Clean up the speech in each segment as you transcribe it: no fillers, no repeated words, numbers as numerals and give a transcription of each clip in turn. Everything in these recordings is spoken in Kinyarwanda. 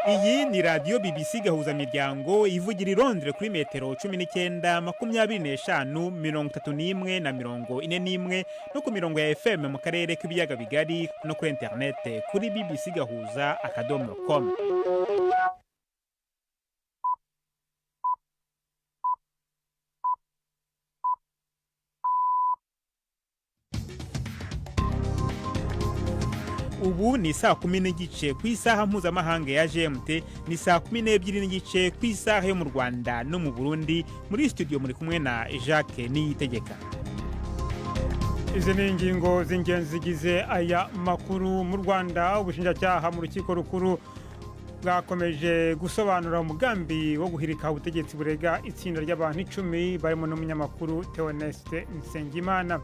Iyi ni radio BBC gahuza miryango ivugira i Londres kuri metero 19, 25, 31 na 41 no ku mirongo ya FM mu karere k'ibiyaga bigari no kuri internet kuri bbcgahuza.com. Ubu ni saa 10 n'igice ku isaha mpuzamahanga ya GMT, ni saa 12 n'igice ku isaha yo mu Rwanda no mu Burundi. Muri studio muri kumwe na Jacques Niyitegeka. Izi ni ingingo z'ingenzi zigize aya makuru. Mu Rwanda ubushinjacyaha mu rukiko rukuru bwakomeje gusobanura umugambi wo guhirika ubutegetsi burega itsinda ry'abantu 10 barimo n'umunyamakuru Theoneste Nsengimana.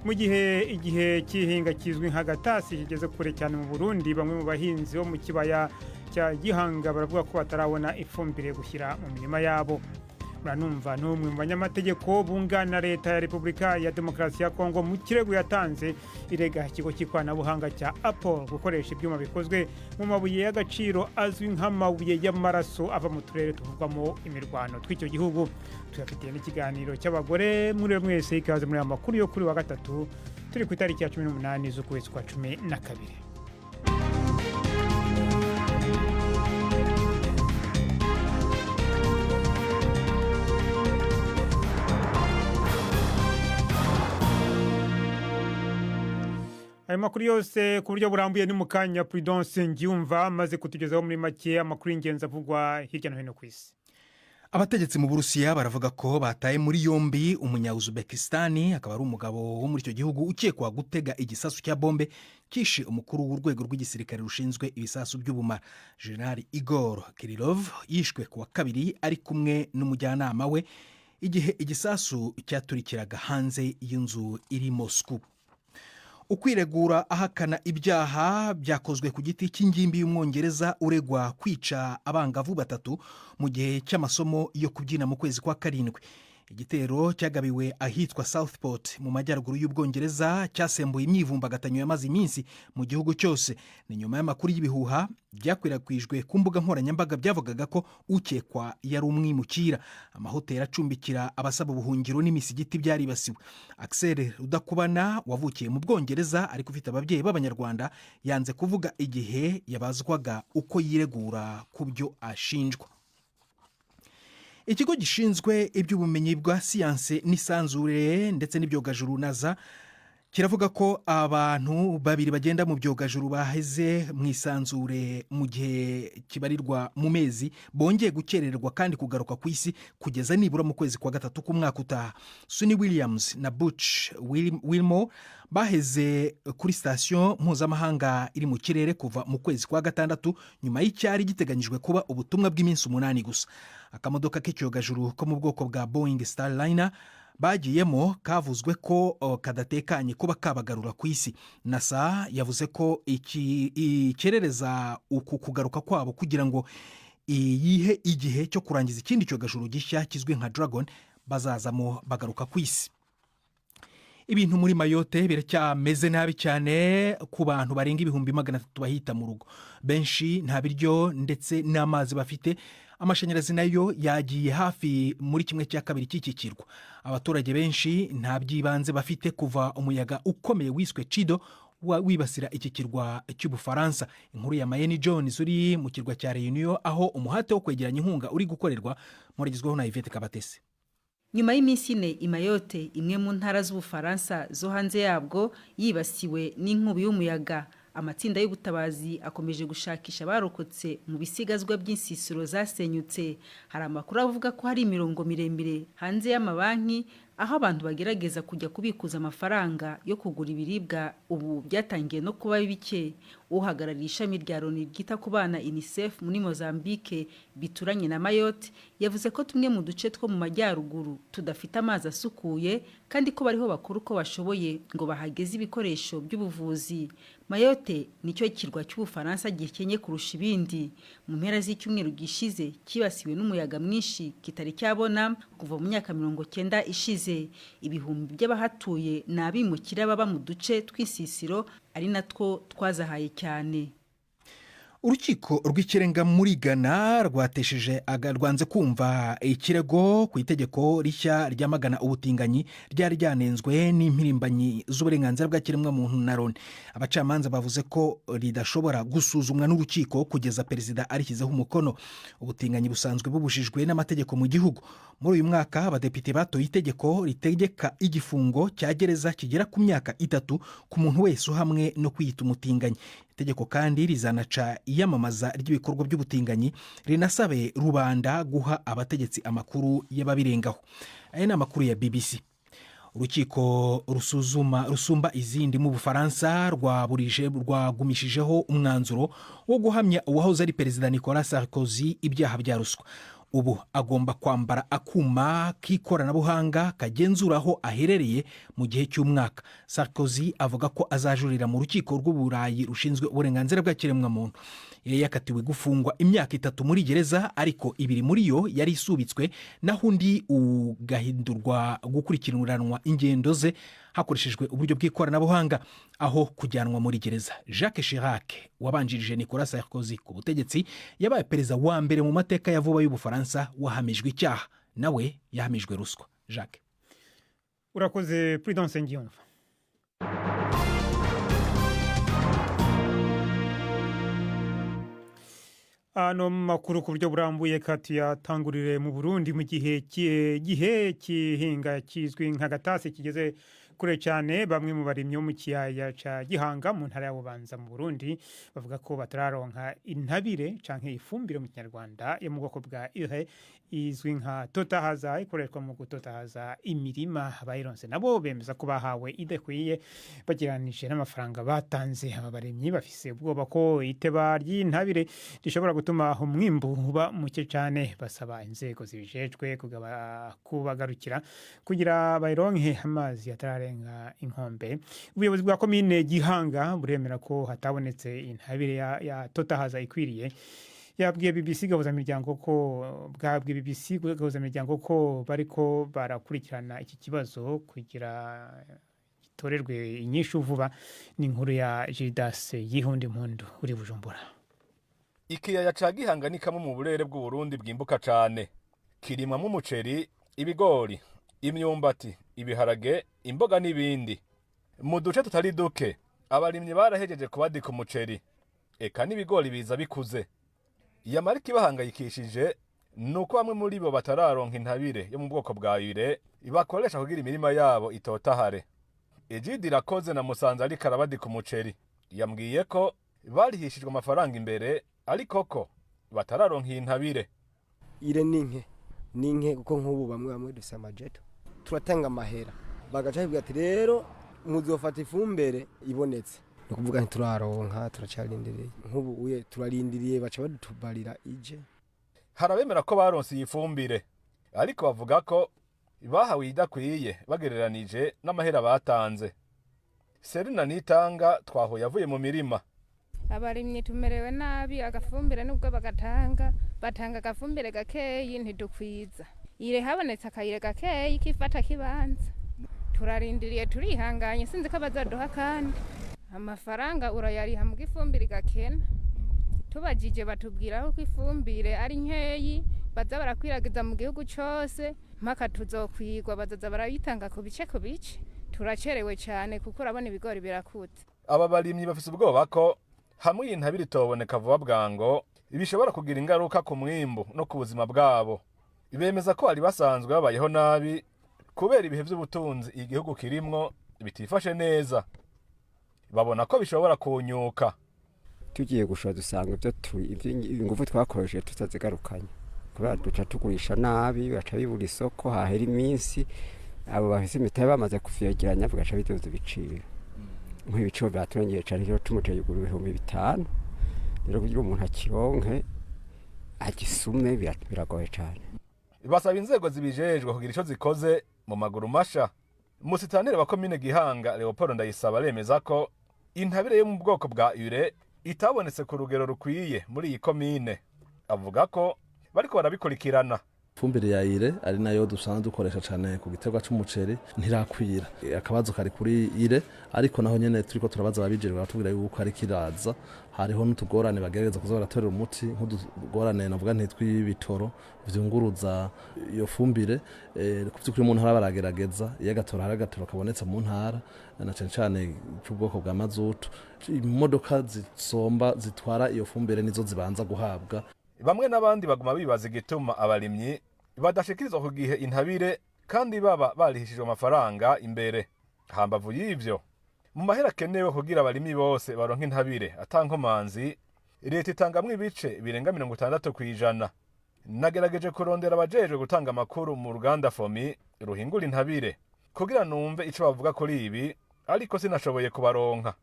Mu gihe cy'ihinga kizwi nka gatasi kigeze kure cyane mu Burundi, bamwe mu bahinzi bo mu kibaya cya Gihanga baravuga ko batarabona ifumbire gushyira mu mirima yabo. Muranumva n'umwe mu banyamategeko bungana leta ya Repubulika ya Demokarasi ya Kongo mu kirego yatanze irega ikigo cy'ikoranabuhanga cya Apple gukoresha ibyuma bikozwe mu mabuye y'agaciro azwi nk'amabuye y'amaraso ava mu turere tuvugwamo imirwano tw'icyo gihugu. Tuyafitiye n'ikiganiro cy'abagore. Muri mwese ikaze muri amakuru yo kuri wa gatatu, turi ku itariki ya 18 z'ukwezi kwa 12. Aya makuru yose ku buryo burambuye ni mukanya Prudence Ngiyumva maze kutugezaho muri make amakuru y'ingenzi avugwa hirya no hino ku isi. Abategetsi mu Burusiya baravuga ko bataye muri yombi umunya-Uzbekistan, akaba ari umugabo wo muri icyo gihugu ukekwa gutega igisasu cya bombe kishe umukuru w'urwego rw'igisirikare rushinzwe ibisasu by'ubumara. General Igor Kirillov yishwe kuwa kabiri ari kumwe n'umujyanama we igihe igisasu cyaturikiraga hanze y'inzu iri Moscow. Ukwiregura ahakana ibyaha byakozwe ku giti cy'ingimbi y'umwongereza uregwa kwica abangavu 3 mu gihe cy'amasomo yo kubyina mu kwezi kwa 7. Igitero cyagabiwe ahitwa Southport mu majyaruguru y'Ubwongereza cyasembuye imyivumbagatanyo yamaze iminsi mu gihugu cyose. Ni nyuma y'amakuru y'ibihuha byakwirakwijwe ku mbuga nkoranyambaga byavugaga ko ukekwa yari umwimukira. Amahoteli acumbikira abasaba ubuhungiro n'imisigiti byaribasiwe. Axel Rudakubana wavukiye mu Bwongereza ariko ufite ababyeyi b'Abanyarwanda yanze kuvuga igihe yabazwaga uko yiregura ku byo ashinjwa. Ikigo gishinzwe iby'ubumenyi bwa siyanse n'isanzure ndetse n'ibyogajuru NASA kiravuga ko abantu 2 bagenda mu byogajuru baheze mu isanzure mu gihe kibarirwa mu mezi bongeye gukererwa kandi kugaruka ku isi kugeza nibura mu kwezi kwa 3 k'umwaka utaha. Sunny Williams na Butch Wilmore baheze kuri station mpuzamahanga iri mu kirere kuva mu kwezi kwa 6 nyuma y'icyari giteganyijwe kuba ubutumwa bw'iminsi 8 gusa. Akamodoka k'icyogajuru ko mu bwoko bwa Boeing Starliner bagiyemo kavuzwe ko kadatekanye kuba kabagarura ku isi. NASA yavuze ko ikerereza uku kugaruka kwabo kugira ngo yihe igihe cyo kurangiza ikindi cyogajuru gishya kizwi nka Dragon bazazamo bagaruka ku isi. Ibintu muri Mayotte biracyameze nabi cyane ku bantu barenga 300,000 bahita mu rugo. Benshi nta biryo ndetse n'amazi bafite. Amashanyarazi nayo yagiye hafi muri 1/2 cy'iki kirwa. Abaturage benshi nta byibanze bafite kuva umuyaga ukomeye wiswe Chido wibasira iki kirwa cy'Ubufaransa. Inkuru ya Mayeni Jones uri mu kirwa cya Réunion aho umuhate wo kwegeranya inkunga uri gukorerwa murigizweho na Yvette Kabatesi. Nyuma y'iminsi 4 Mayotte, imwe mu ntara z'Ubufaransa zo hanze yabwo, yibasiwe n'inkubi y'umuyaga. Amatsinda y'ubutabazi akomeje gushakisha abarokotse mu bisigazwa by'insisiro zasenyutse. Hari amakuru avuga ko hari imirongo miremire hanze y'amabanki aho abantu bagerageza kujya kubikuza amafaranga yo kugura ibiribwa. Ubu byatangiye no kuba bike. Uhagarariye ishami rya Loni ryita ku bana UNICEF muri Mozambique bituranye na Mayotte yavuze ko tumwe mu duce two mu majyaruguru tudafite amazi asukuye kandi ko bariho bakuru ko bashoboye ngo bahageze ibikoresho by'ubuvuzi. Mayotte nicyo kirwa cy'Ubufaransa gikenye kurusha ibindi. Mu mpera z'icyumweru gishize kibasiwe n'umuyaga mwinshi kitari cyabona kuva mu myaka 90 ishize. Ibihumbi by'abahatuye n'abimukira baba mu duce tw'isisiro ari natwo twazahaye cyane. urukiko rw'ikirenga muri Ghana rwanze kumva ikirego ku itegeko rishya ryamagana ubutinganyi ryari ryanenzwe n'impirimbanyi z'uburenganzira bw'ikiremwamuntu na Loni. Abacamanza bavuze ko ridashobora gusuzumwa n'urukiko kugeza perezida arishyizeho umukono. Ubutinganyi busanzwe bubujijwe n'amategeko mu gihugu. Muri uyu mwaka abadepite batoye itegeko ritegeka igifungo cya gereza kigera ku myaka 3 ku muntu wese uhamwe no kwiyita umutinganyi. Itegeko kandi rizanaca iyamamaza ry'ibikorwa by'ubutinganyi rinasabe rubanda guha abategetsi amakuru y'ababirengaho. Aya ni amakuru ya BBC. Urukiko rusumba izindi mu Bufaransa rwagumishijeho umwanzuro wo guhamya uwahoze ari perezida Nicolas Sarkozy ibyaha bya ruswa. Ubu agomba kwambara akuma k'ikoranabuhanga kagenzura aho aherereye mu gihe cy'umwaka. Sarkozy avuga ko azajurira mu rukiko rw'Uburayi rushinzwe uburenganzira bw'ikiremwamuntu. Yari yakatiwe gufungwa imyaka 3 muri gereza, ariko 2 muri yo yari isubitswe naho undi ugahindurwa gukurikiranwa ingendo ze hakoreshejwe uburyo bw'ikoranabuhanga aho kujyanwa muri gereza. Jacques Chirac wabanjirije Nicolas Sarkozy ku butegetsi yabaye perezida wa mbere mu mateka ya vuba y'Ubufaransa wahamijwe icyaha, nawe yahamijwe ruswa. Jacques, urakoze Prudence Ngiyumva. Ano makuru ku buryo burambuye katuyatangurire mu Burundi mu gihe kihinga kizwi nka gatasi kigeze kure cyane. Bamwe mu barimyi mu kiyaya ca Gihanga mu ntara ya Bubanza mu Burundi bavuga ko batararonka intabire canke ifumbire mu Kinyarwanda yo mu bwoko bwa ure izwi nka totahaza ikoreshwa mu gutotahaza imirima. Abayironse nabo bemeza ko bahawe idekwiye bagiranije n'amafaranga batanze. Aba barimyi bafise ubwoba ko iteba ry'intabire rishobora gutuma umwimbu uba muke cyane. Basaba inzego zibijejwe kubagarukira kugira bayironke amazi atararenga inkombe. Ubuyobozi bwa komine Gihanga buremera ko hatabonetse intabire ya totahaza ikwiriye. Yabwiye BBC gahuzamiryango ko bariko barakurikirana iki kibazo kugira gitorerwe inyishu vuba. Ni inkuru ya Gildas Yihundi Mpundu uri Bujumbura. Ikiyaya ca Gihanga ni kamwe mu burere bw'u Burundi bwimbuka cane. Kirimamwo umuceri, ibigori, imyumbati, ibiharage, imboga n'ibindi. Mu duce tutari duke abarimyi barahejeje kubadika umuceri, eka n'ibigori biza bikuze. Yamara ikibahangayikishije nuko bamwe muri bo batararonka intabire yo mu bwoko bwa ure ibakoresha kugira imirima yabo itotahare. Ejidi Irakoze na Musanze ariko arabadika umuceri yambwiye ko barihishijwe amafaranga imbere, ariko ko batararonka intabire. Ire ninke kuko nk'ubu bamwe dusama jeto turatanga amahera bagaca bivuga ati rero muzofata ifumbire ibonetse. Nukuvuga ntituraronka, turacarindiriye. Nk'ubu uye turarindiriye baca badutubarira ije. Harabemera ko baronse ifumbire, ariko bavuga ko bahawe idakwiye bagereranije n'amahera batanze. Serina Nitanga twaho yavuye mu mirima. Abarimyi tumerewe nabi, agafumbire nubwo batanga agafumbire gakeyi ntidukwiza. Ire habonetse akayire gakeyi kifata kibanza. Turarindiriye turihanganye sinzi ko bazaduha kandi. Amafaranga urayariha mu gifumbire gakena. Tubajije batubwira ko ifumbire ari nkeyi baza barakwiragiza mu gihugu cyose mpaka tuzokwigwa bazaza barayitanga ku bice. Turacerewe cyane kuko urabona ibigori birakutse. Aba barimyi bafise ubwoba ko hamwe intabire itoboneka vuba bwango bishobora kugira ingaruka ku mwimbu no ku buzima bwabo. Bemeza ko bari basanzwe babayeho nabi kubera ibihe by'ubutunzi igihugu kirimwo bitifashe neza. Babona ko bishobora kunyuka. Tugiye gushora dusanga ingufu twakoresheje tutazigarukanye kubera duca tugurisha nabi baca bibura isoko hahera iminsi. Abo bafise imitahe bamaze kuvyegeranya bagaca bidoza ibiciro. Nk'ibiciro byaturengeye cyane rero tumuteye iguru 5,000. Rero kugira umuntu akironke agisume biragoye cyane. Basaba inzego zibijejwe kugira ico zikoze mu maguru masha. Musitanire wa komine Gihanga Leopold Ndayisaba remeza ko intabire yo mu bwoko bwa ure itabonetse ku rugero rukwiye muri iyi komine. Avuga ko bariko barabikurikirana. ifumbire ya ire ari nayo dusanzwe dukoresha cyane ku giterwa c'umuceri ntirakwira. Akabazo kari kuri ire, ariko naho nyene turiko turabaza ababijejwe batubwira yuko ari kiraza. Hariho n'utugorane bagerageza kuza baratorera umuti, nk'utugorane navuga ntitw'ibitoro vyunguruza iyo fumbire. Ku vy'ukuri mu ntara baragerageza, iyo agatoro kabonetse mu ntara na cane cane c'ubwoko bwa mazutu, imodoka zisomba zitwara iyo fumbire nizo zibanza guhabwa. Bamwe n'abandi baguma bibaza igituma abarimyi badashikirizwa ku gihe intabire kandi baba barihishijwe amafaranga imbere. Hambavu y'ivyo, mu mahera akenewe kugira abarimyi bose baronka intabire atankomanzi, leta itangamwo ibice birenga 60%. Nagerageje kurondera abajejwe gutanga amakuru mu ruganda FOMI ruhingura intabire kugira numve ico bavuga kuri ibi, ariko sinashoboye kubaronka.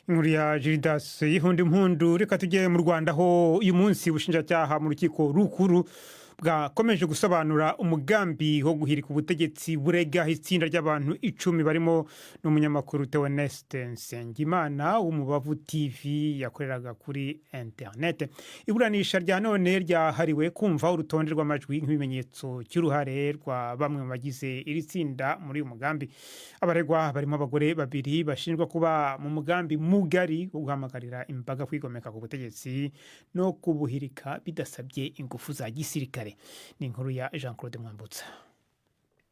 Inkuru ya Gildas Yihundi Mpundu. Reka tujye mu Rwanda ho uyu munsi ubushinjacyaha mu rukiko rukuru bwakomeje gusobanura umugambi wo guhirika ubutegetsi burega itsinda ry'abantu 10 barimo n'umunyamakuru Theoneste Nsengimana w'Umubavu TV yakoreraga kuri internet. Iburanisha rya none ryahariwe kumva urutonde rw'amajwi nk'ibimenyetso cy'uruhare rwa bamwe mu bagize iri tsinda muri uyu mugambi. Abaregwa barimo abagore babiri bashinjwa kuba mu mugambi mugari wo guhamagarira imbaga kwigomeka ku butegetsi no kubuhirika bidasabye ingufu za gisirikare. Ni inkuru ya Jean Claude Mwambutsa.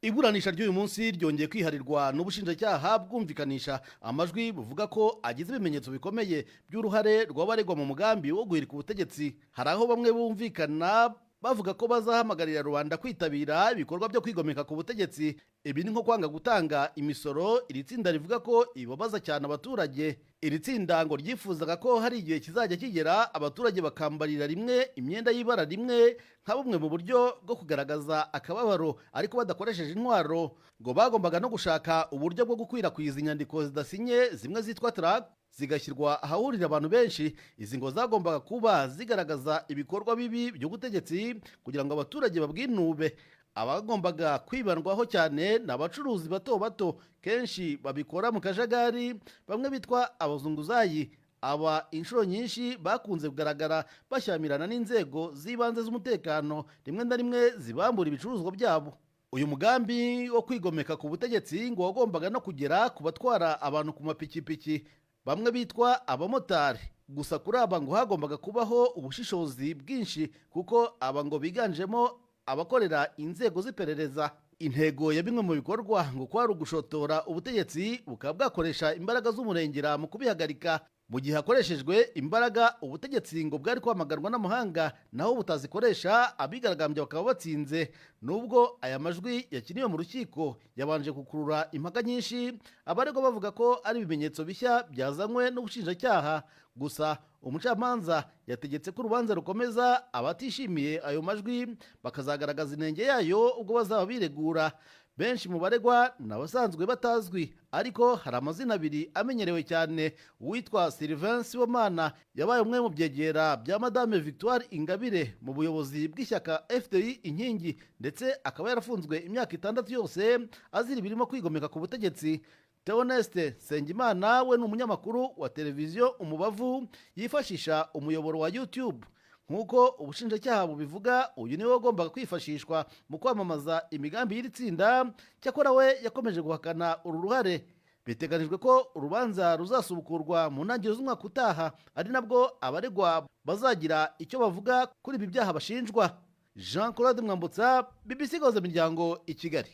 Iburanisha ry'uyu munsi ryongeye kwiharirwa n'ubushinjacyaha bwumvikanisha amajwi buvuga ko agize ibimenyetso bikomeye by'uruhare rw'abaregwa mu mugambi wo guhirika ubutegetsi. Hari aho bamwe bumvikana bavuga ko bazahamagarira rubanda kwitabira ibikorwa byo kwigomeka ku butegetsi. Ibi ni nko kwanga gutanga imisoro. Iri tsinda rivuga ko ibabaza cyane abaturage. Iri tsinda ngo ryifuzaga ko hari igihe kizajya kigera abaturage bakambarira rimwe imyenda y'ibara rimwe nka bumwe mu buryo bwo kugaragaza akababaro, ariko badakoresheje intwaro. Ngo bagombaga no gushaka uburyo bwo gukwirakwiza inyandiko zidasinye zimwe zitwa tract zigashyirwa ahahurira abantu benshi. Izi ngo zagombaga kuba zigaragaza ibikorwa bibi by'ubutegetsi kugira ngo abaturage babwinube. Abagombaga kwibandwaho cyane n'abacuruzi bato bato, kenshi babikora mu kajagari, bamwe bitwa abazunguzayi. Aba inshuro nyinshi bakunze kugaragara bashyamirana n'inzego z'ibanze z'umutekano, rimwe na rimwe zibambura ibicuruzwa byabo. Uyu mugambi wo kwigomeka ku butegetsi ngo wagombaga no kugera ku batwara abantu ku mapikipiki, bamwe bitwa abamotari. Gusa kuri aba ngo hagombaga kubaho ubushishozi bwinshi, kuko aba ngo biganjemo abakorera inzego z'iperereza. Intego ya bimwe mu bikorwa ngo kwari ugushotora ubutegetsi bukaba bwakoresha imbaraga z'umurengera mu kubihagarika. Mu gihe hakoreshejwe imbaraga, ubutegetsi ngo bwari kwamaganwa n'amahanga, naho butazikoresha abigaragambya bakaba batsinze. Nubwo aya majwi yakiniwe mu rukiko, yabanje gukurura impaka nyinshi, abaregwa bavuga ko ari ibimenyetso bishya byazanywe n'ubushinjacyaha. Gusa umucamanza yategetse ko urubanza rukomeza, abatishimiye ayo majwi bakazagaragaza inenge yayo ubwo bazaba biregura. Benshi mu baregwa n'abasanzwe batazwi, ariko hari amazina abiri amenyerewe cyane. Uwitwa Sylvain Sibomana yabaye umwe mu byegera bya Madame Victoire Ingabire mu buyobozi bw'ishyaka FDI Inkingi, ndetse akaba yarafunzwe imyaka 6 yose azira ibirimo kwigomeka ku butegetsi. Theoneste Nsengimana we ni umunyamakuru wa televiziyo Umubavu yifashisha umuyoboro wa YouTube. Nk'uko ubushinjacyaha bubivuga, uyu niwe wagombaga kwifashishwa mu kwamamaza imigambi y'iri tsinda. Cyakora we yakomeje guhakana uru ruhare. Biteganijwe ko urubanza ruzasubukurwa mu ntangiriro z'umwaka utaha, ari nabwo abaregwa bazagira icyo bavuga kuri ibi byaha bashinjwa. Jean Claude Mwambutsa, BBC Gahuza Miryango i Kigali.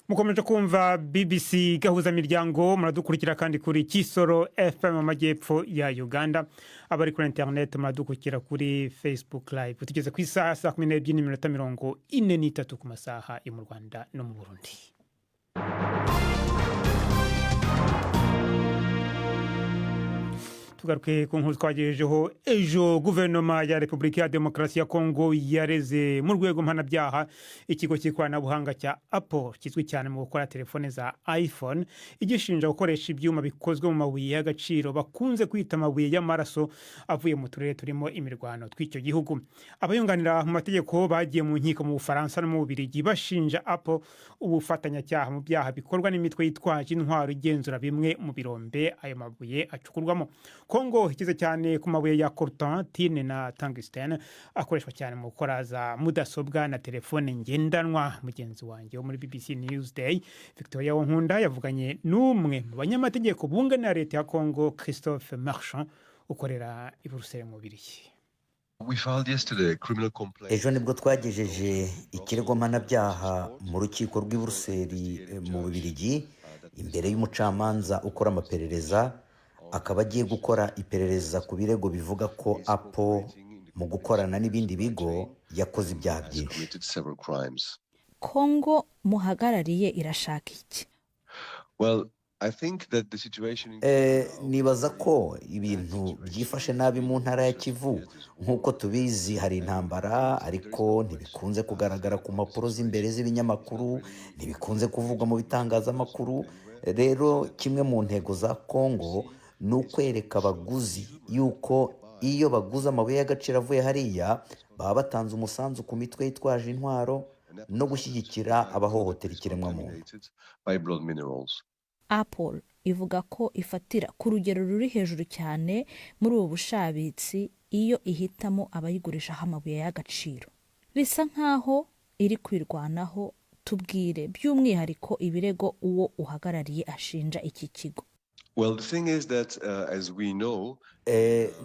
Mukomeje kumva BBC Gahuza Miryango, muradukurikira kandi kuri Kisoro FM mu majyepfo ya Uganda. Abari kuri internet muradukurikira kuri Facebook Live. Tugeze ku isaha 12:43 ku masaha yo mu Rwanda no mu Burundi. Tugaruke ku nkuru twagejejeho ejo. Guverinoma ya Repubulika ya Demokarasi ya Kongo yareze mu rwego mpanabyaha ikigo cy'ikoranabuhanga cya Apple kizwi cyane mu gukora telefone za iPhone, igishinja gukoresha ibyuma bikozwe mu mabuye y'agaciro bakunze kwita amabuye y'amaraso avuye mu turere turimo imirwano tw'icyo gihugu. Abayunganira mu mategeko bagiye mu nkiko mu Bufaransa no mu Bubiligi bashinja Apple ubufatanyacyaha mu byaha bikorwa n'imitwe yitwaje intwaro igenzura bimwe mu birombe ayo mabuye acukurwamo. Kongo ikize cyane ku mabuye ya coltan, tine na tungsten akoreshwa cyane mu gukora za mudasobwa na telefone ngendanwa. Mugenzi wanjye wo muri BBC Newsday Victoria Wonkunda yavuganye n'umwe mu banyamategeko bunganira leta ya Kongo, Christophe Marchand, ukorera i Buruseli mu Bubiligi. Ejo nibwo twagejeje ikirego mpanabyaha mu rukiko rw'i Buruseli mu Bubiligi imbere y'umucamanza ukora amaperereza, akaba agiye gukora iperereza ku birego bivuga ko Apple mu gukorana n'ibindi bigo yakoze ibyaha byinshi. Kongo muhagarariye irashaka iki? Nibaza ko ibintu byifashe nabi mu ntara ya Kivu. Nk'uko tubizi hari intambara, ariko ntibikunze kugaragara ku mpapuro z'imbere z'ibinyamakuru, ntibikunze kuvugwa mu bitangazamakuru. Rero kimwe mu ntego za Kongo ni ukwereka abaguzi yuko iyo baguze amabuye y'agaciro avuye hariya baba batanze umusanzu ku mitwe yitwaje intwaro no gushyigikira abahohotera ikiremwamuntu. Apple ivuga ko ifatira ku rugero ruri hejuru cyane muri ubu bushabitsi iyo ihitamo abayigurishaho amabuye y'agaciro. Bisa nkaho iri kwirwanaho. Tubwire by'umwihariko ibirego uwo uhagarariye ashinja iki kigo.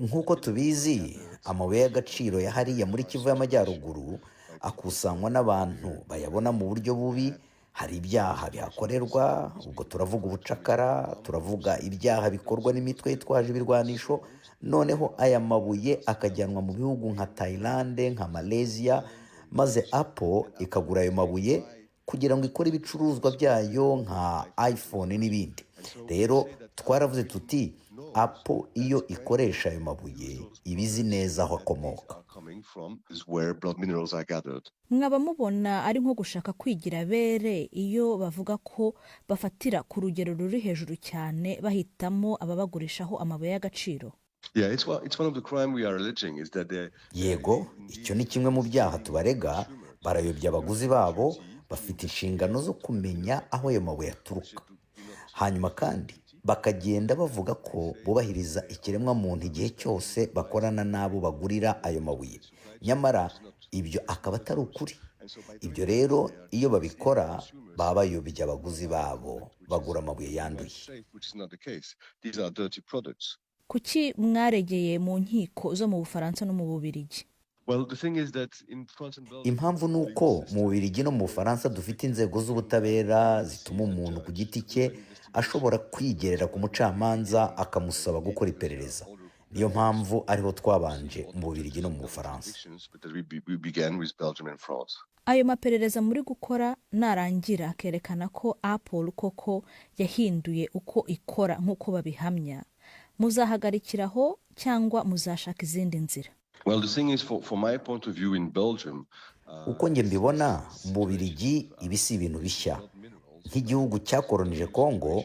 Nk'uko tubizi, amabuye y'agaciro ya hariya muri Kivu y'Amajyaruguru akusanywa n'abantu bayabona mu buryo bubi. Hari ibyaha bihakorerwa, ubwo turavuga ubucakara, turavuga ibyaha bikorwa n'imitwe yitwaje ibirwanisho. Noneho aya mabuye akajyanwa mu bihugu nka Thailand, nka Malaysia, maze Apple ikagura ayo mabuye kugira ngo ikore ibicuruzwa byayo nka iPhone n'ibindi. Rero twaravuze tuti Apple iyo ikoresha ayo mabuye ibizi neza aho akomoka. Mwaba mubona ari nko gushaka kwigira bere iyo bavuga ko bafatira ku rugero ruri hejuru cyane bahitamo ababagurishaho amabuye y'agaciro? Yego, icyo ni kimwe mu byaha tubarega. Barayobya abaguzi babo, bafite inshingano zo kumenya aho ayo mabuye aturuka. Hanyuma kandi bakagenda bavuga ko bubahiriza ikiremwamuntu igihe cyose bakorana n'abo bagurira ayo mabuye. Nyamara ibyo akaba atari ukuri. Ibyo rero iyo babikora baba bayobya abaguzi babo bagura amabuye yanduye. Kuki mwaregeye mu nkiko zo mu Bufaransa no mu Bubiligi? Impamvu ni uko mu Bubiligi no mu Bufaransa dufite inzego z'ubutabera zituma umuntu ku giti cye ashobora kwigerera ku mucamanza akamusaba gukora iperereza. Niyo mpamvu ariho twabanje mu Bubiligi no mu Bufaransa. Ayo maperereza muri gukora narangira akerekana ko Apple koko yahinduye uko ikora nk'uko babihamya, muzahagarikiraho cyangwa muzashaka izindi nzira? Uko nge mbibona, mu Bubiligi ibi si ibintu bishya. Nk'igihugu cyakoronije Kongo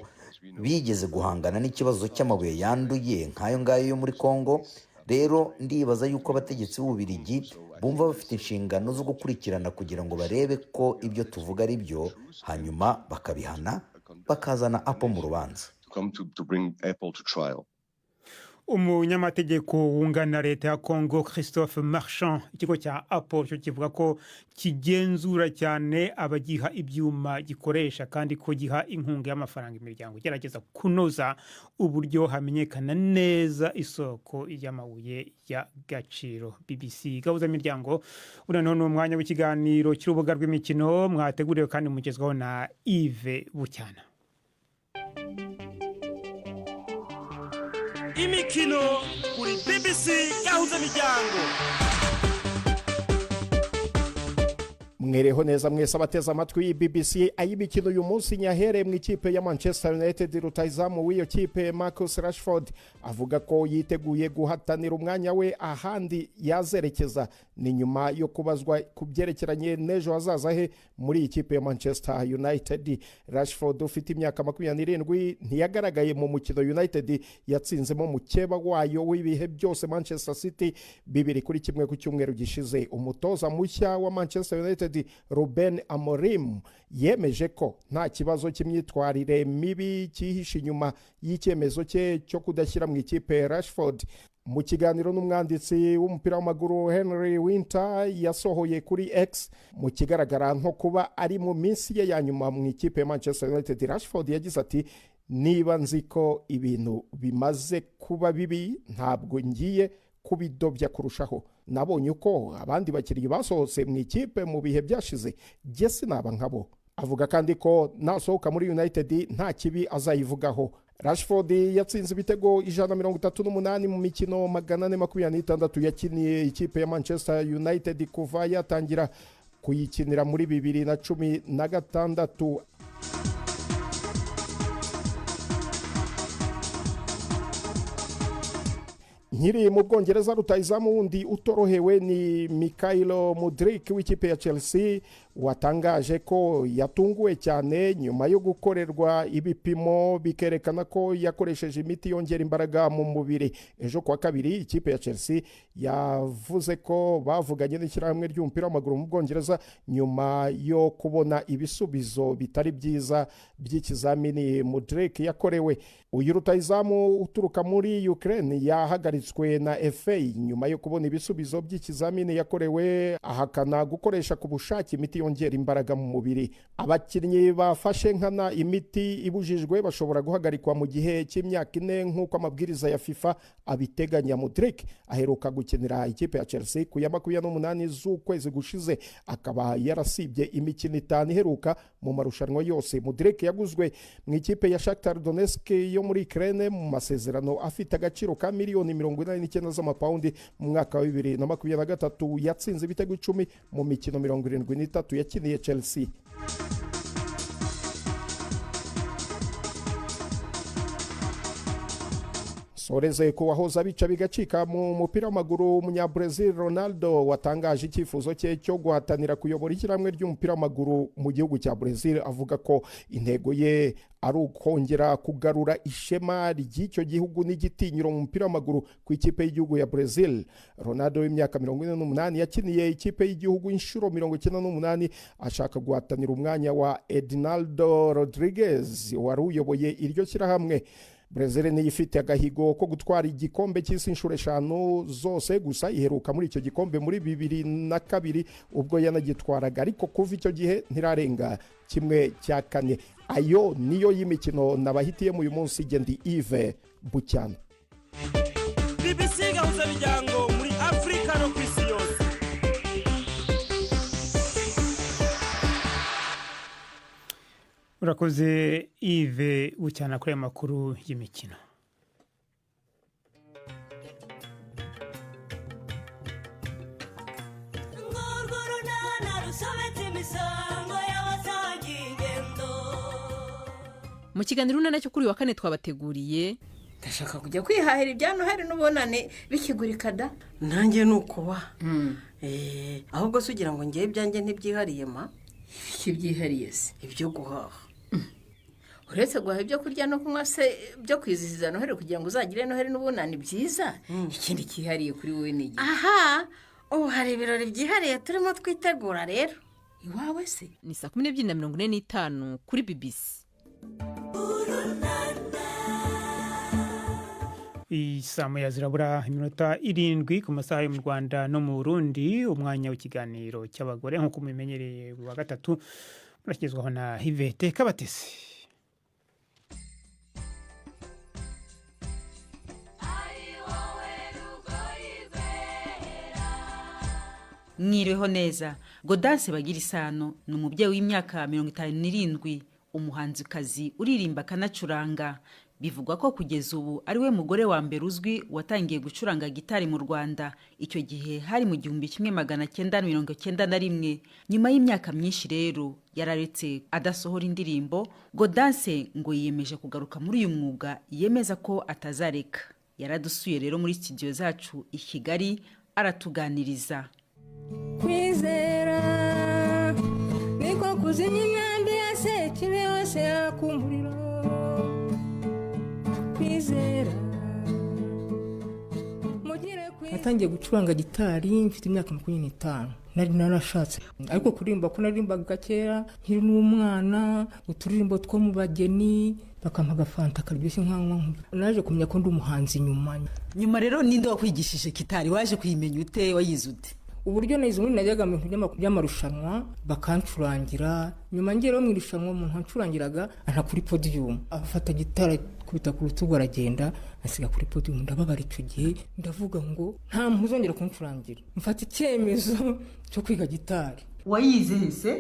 bigeze guhangana n'ikibazo cy'amabuye yanduye nk'ayo ngayo yo muri Kongo. Rero ndibaza yuko abategetsi b'Ububiligi bumva bafite inshingano zo gukurikirana kugira ngo barebe ko ibyo tuvuga ari byo, hanyuma bakabihana, bakazana Apple mu rubanza. Umunyamategeko wunganira leta ya Kongo, Christophe Marchand, ikigo cya Apple cyo kivuga ko kigenzura cyane abagiha ibyuma gikoresha kandi ko giha inkunga y'amafaranga imiryango igerageza kunoza uburyo hamenyekana neza isoko y'amabuye y'agaciro. BBC gahuza imiryango. Noneho ni umwanya w'ikiganiro cy'urubuga rw'imikino mwateguriwe kandi mugezwaho na Yves Bucyana. Imikino kuri BBC gahuza imiryango. Mwereho neza mwese abateze amatwi BBC ay'imikino uyu munsi nyahere mu ikipe ya Manchester United. Rutahizamu w'iyo kipe Marcus Rashford avuga ko yiteguye guhatanira umwanya we ahandi yazerekeza, ni nyuma yo kubazwa ku byerekeranye n'ejo hazaza he muri ikipe ya Manchester United. Rashford ufite imyaka 27 ntiyagaragaye mu mukino United yatsinzemo mukeba wayo w'ibihe byose Manchester City 2-1 ku cyumweru gishize. Umutoza mushya wa Manchester United United Ruben Amorim yemeje ko nta kibazo cy'imyitwarire mibi cyihishe inyuma y'icyemezo cye cyo kudashyira mu ikipe Rashford. Mu kiganiro n'umwanditsi w'umupira w'amaguru Henry Winter yasohoye kuri X, mu kigaragara nko kuba ari mu minsi ye ya nyuma mu ikipe ya Manchester United, Rashford yagize ati niba nzi ko ibintu bimaze kuba bibi ntabwo ngiye kubidobya kurushaho. Nabonye uko abandi bakinnyi basohotse mu ikipe mu bihe byashize, jye sinaba nkabo. Avuga kandi ko nasohoka muri United nta kibi azayivugaho. Rashford yatsinze ibitego 138 mu mikino 426 yakiniye ikipe ya Manchester United kuva yatangira kuyikinira muri 2016. Nkiri mu Bwongereza, rutahizamu wundi utorohewe ni Mikhailo Mudryk w'ikipe ya Chelsea, watangaje ko yatunguwe cyane nyuma yo gukorerwa ibipimo bikerekana ko yakoresheje imiti yongera imbaraga mu mubiri. Ejo kwa kabiri ikipe ya Chelsea yavuze ko bavuganye n'ishyirahamwe ry'umupira w'amaguru mu Bwongereza nyuma yo kubona ibisubizo bitari byiza by'ikizamini Mudryk yakorewe. Uyu rutahizamu uturuka muri Ukraine yahagaritswe na FA nyuma yo kubona ibisubizo by'ikizamini yakorewe, ahakana gukoresha ku bushake imiti yongera imbaraga mu mubiri. Abakinnyi bafashe nkana imiti ibujijwe bashobora guhagarikwa mu gihe cy'imyaka 4 nk'uko amabwiriza ya FIFA abiteganya. Mudryk aheruka gukinira ikipe ya Chelsea ku ya 28 z'ukwezi gushize, akaba yarasibye imikino 5 iheruka mu marushanwa yose. Mudryk yaguzwe mu ikipe ya Shakhtar Donetsk yo muri Ukraine mu masezerano afite agaciro ka miliyoni 89 z'amapaundi mu mwaka wa 2023. Yatsinze ibitego 10 mu mikino 73 yakiniye Chelsea. Soreze ku wahoza bica bigacika mu mupira w'amaguru, umunyabrazil Ronaldo watangaje icyifuzo cye cyo guhatanira kuyobora ishyirahamwe ry'umupira w'amaguru mu gihugu cya Brazil. Avuga ko intego ye ari ukongera kugarura ishema ry'icyo gihugu n'igitinyiro mu mupira w'amaguru ku ikipe y'igihugu ya Brazil. Ronaldo w'imyaka 48 yakiniye ikipe y'igihugu inshuro 98, ashaka guhatanira umwanya wa Edinaldo Rodriguez wari uyoboye iryo shyirahamwe. Brazil ni ifite agahigo ko gutwara igikombe cy'isi inshuro 5 zose, gusa iheruka muri icyo gikombe muri 2002 ubwo yanagitwaraga, ariko kuva icyo gihe ntirarenga 1/4. Ayo niyo y'imikino nabahitiyemo uyu munsi. Gendi Yves Bucyana, BBC gahuza miryango muri Afrika no kwisi yose. Urakoze Yves Bucyana kuri amakuru y'imikino. Mu kiganiro unana cyo kuri wa kane twabateguriye, ndashaka kujya kwihahira ibya Noheli n'ubonane bikigurika da. Nanjye nuko wa ahubwo sugira ngo ngiye ibyanjye ntibyihariye ma. Ibyihariye se ibyo guhaha. Uretse guhaha ibyo kurya no kunywa se byo kwizihiza Noheli kugira ngo uzagire Noheli n'ubonane byiza, ikindi kihariye kuri wowe ni iki? Aha, ubu hari ibirori byihariye turimo twitegura rero. Iwawe se ni 12:45 kuri BBC. Isamu ya zirabura iminota 7 ku masaha yo mu Rwanda no mu Burundi. Umwanya w'ikiganiro cy'abagore nk'uko mumenyereye wa gatatu murashyizwaho na Hivete Kabatesi. Mwiriho neza. Godanse bagira isano ni umubyeyi w'imyaka 57, umuhanzikazi uririmba kanacuranga. Bivugwa ko kugeza ubu ari we mugore wa mbere uzwi watangiye gucuranga gitari mu Rwanda. Icyo gihe hari mu 1991. Nyuma y'imyaka myinshi rero yararetse adasohora indirimbo. Godanse ngo yiyemeje kugaruka muri uyu mwuga, yemeza ko atazareka. Yaradusuye rero muri studio zacu i Kigali aratuganiriza. Kwizera niko kuzimya imyambi ya sekibi yose yakumuriro. Kwizera natangiye gucuranga gitari mfite imyaka 25. nari narashatse ariko kuririmba ko naririmbaga kera nkiri n'umwana uturirimbo two mu bageni bakampa agafanta karyoshye nk'aho naje kumenya ko ndi umuhanzi nyuma rero ninde wakwigishije gitari waje kuyimenya ute wayize ute uburyo nize muri najyaga mu bintu by'amarushanwa bakancurangira nyuma ngero mu irushanwa umuntu ancurangiraga ana kuri podium afata gitari kubita ku rutugu aragenda asiga kuri podium ndababara icyo gihe ndavuga ngo nta muntu uzongera kuncurangira mfata icyemezo cyo kwiga gitari wayize hese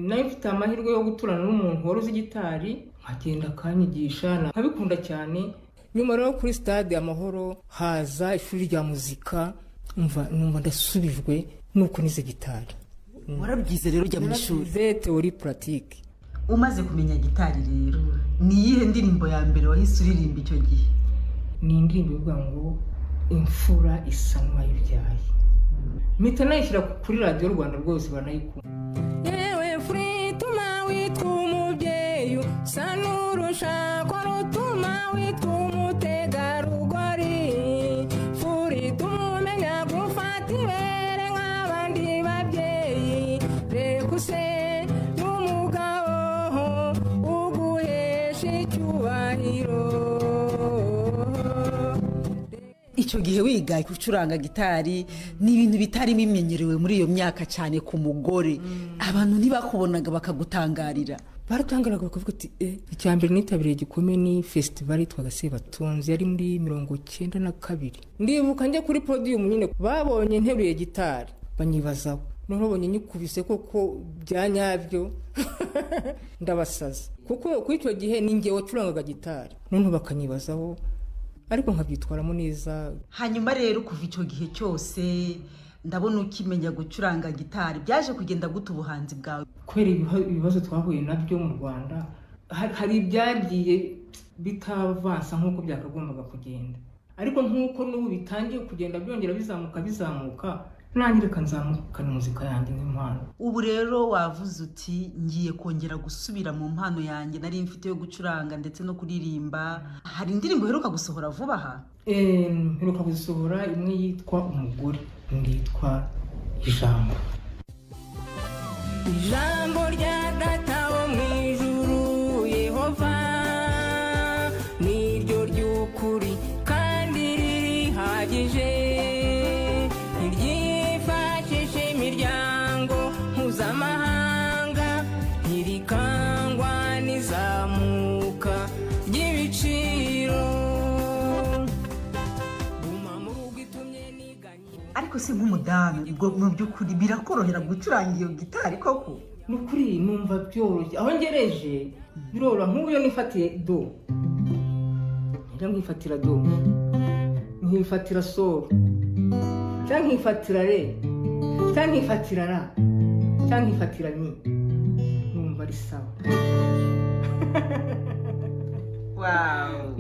nayo mfite amahirwe yo guturana n'umuntu wari uzi gitari nkagenda akanyigisha nkabikunda cyane nyuma rero kuri stade Amahoro haza ishuri rya muzika numva ndasubijwe nuko nize gitari warabyize rero ujya mu ishuri teori pratique umaze kumenya gitari rero ni iyihe ndirimbo ya mbere wahise uririmba icyo gihe ni indirimbo ivuga ngo imfura isa n'uwayibyaye mpita nayishyira kuri radiyo Rwanda rwose banayikunda yewe frituma witwa umubyeyi usa n'urushako rutuma witwa umutegarugori frituma umenya gufata ibere nk'abandi babyeyi reka use n'umugabo uguhesha icyubahiro. icyo gihe wiga gucuranga gitari ni ibintu bitari bimenyerewe muri iyo myaka cyane ku mugore abantu ntibakubonaga bakagutangarira baratangaraga bakavuga ati icya mbere nitabiriye gikomeye ni festival yitwaga Sebatunzi yari muri 92 ndibuka njye kuri podium nyine babonye nteruye gitari banyibazaho noneho bonye nyikubise koko byanyabyo ndabasaza kuko kuri icyo gihe ni njye wacurangaga gitari noneho bakanyibazaho ariko nkabyitwaramo neza. Hanyuma rero kuva icyo gihe cyose ndabona ukimenya gucuranga gitari byaje kugenda gute ubuhanzi bwawe kubera ibibazo twahuye nabyo mu Rwanda hari ibyagiye bitavansa nk'uko byakagombaga kugenda ariko nk'uko n'ubu bitangiye kugenda byongera bizamuka nanjye reka nzamukana muzika yanjye nk'impano. Ubu rero wavuze uti ngiye kongera gusubira mu mpano yanjye nari mfite yo gucuranga ndetse no kuririmba. Hari indirimbo heruka gusohora vuba aha? Heruka gusohora imwe yitwa Umugore indi yitwa Ijambo. Ijambo rya Data wo mu ijuru Yehova niryo ry'ukuri kandi ririhagije ntiryifashisha imiryango mpuzamahanga ntirikangwa n'izamuka ry'ibiciro. Ariko se nk'umudamu mu by'ukuri birakorohera gucuranga iyo gitari koko? Nukuri numva byoroshye aho ngereje birora nk'uyo nifatiye do njya nkifatira do nkifatira sol cyangwa nkifatira re cyangwa nkifatira ra cyangwa nkifatira mi numva ari sawa. Wow.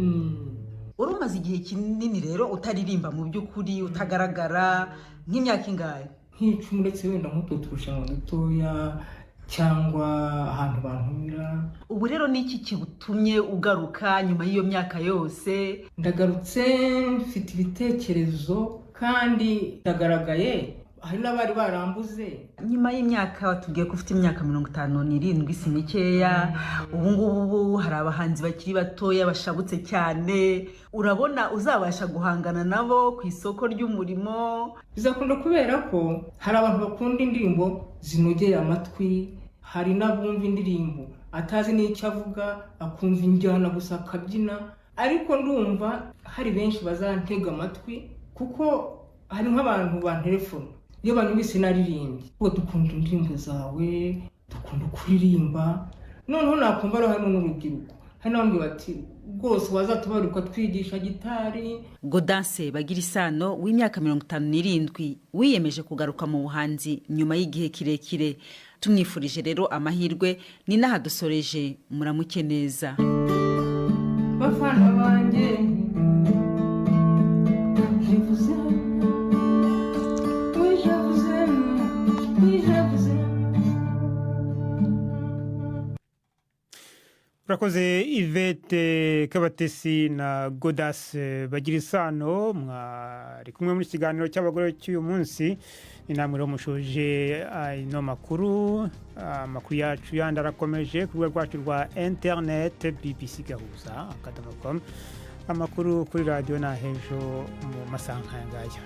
Urumaze igihe kinini rero utaririmba mu by'ukuri utagaragara nk'imyaka ingahe? Nk'icumi uretse wenda nk'utu turushanwa dutoya cyangwa ahantu bantumira. Ubu rero niki kigutumye ugaruka nyuma y'iyo myaka yose? Ndagarutse mfite ibitekerezo kandi ndagaragaye hari n'abari barambuze. Nyuma y'imyaka watubwiye ko ufite imyaka 57 si mikeya. Ubu ngubu hari abahanzi bakiri batoya bashabutse cyane, urabona uzabasha guhangana nabo ku isoko ry'umurimo? Bizakunda kubera ko hari abantu bakunda indirimbo zinogeye amatwi, hari n'abumva indirimbo atazi n'icyo avuga akumva injyana gusa akabyina, ariko ndumva hari benshi bazantega amatwi kuko hari nk'abantu bantelefona iyo banyumvise naririmbye ngo dukunda indirimbo zawe dukunda kuririmba, noneho nakumva ari harimo n'urubyiruko hari n'abandi bati rwose wazatubaruka twigisha gitari. Gaudence Bagirisano w'imyaka 57 wiyemeje kugaruka mu buhanzi nyuma y'igihe kirekire. Tumwifurije rero amahirwe ni naha dusoreje. Muramuke neza bafana banjye. Urakoze urakoze Yvette Kabatesi na Godas bagira isano mwari kumwe muri kiganiro cy'abagore cy'uyu munsi inamwe ro mushoje ino makuru amakuru yacu yandi arakomeje ku rwego rwacu rwa internet bbc.gahuza.com amakuru kuri radio na hejo mu masaha nk'aya ngaya.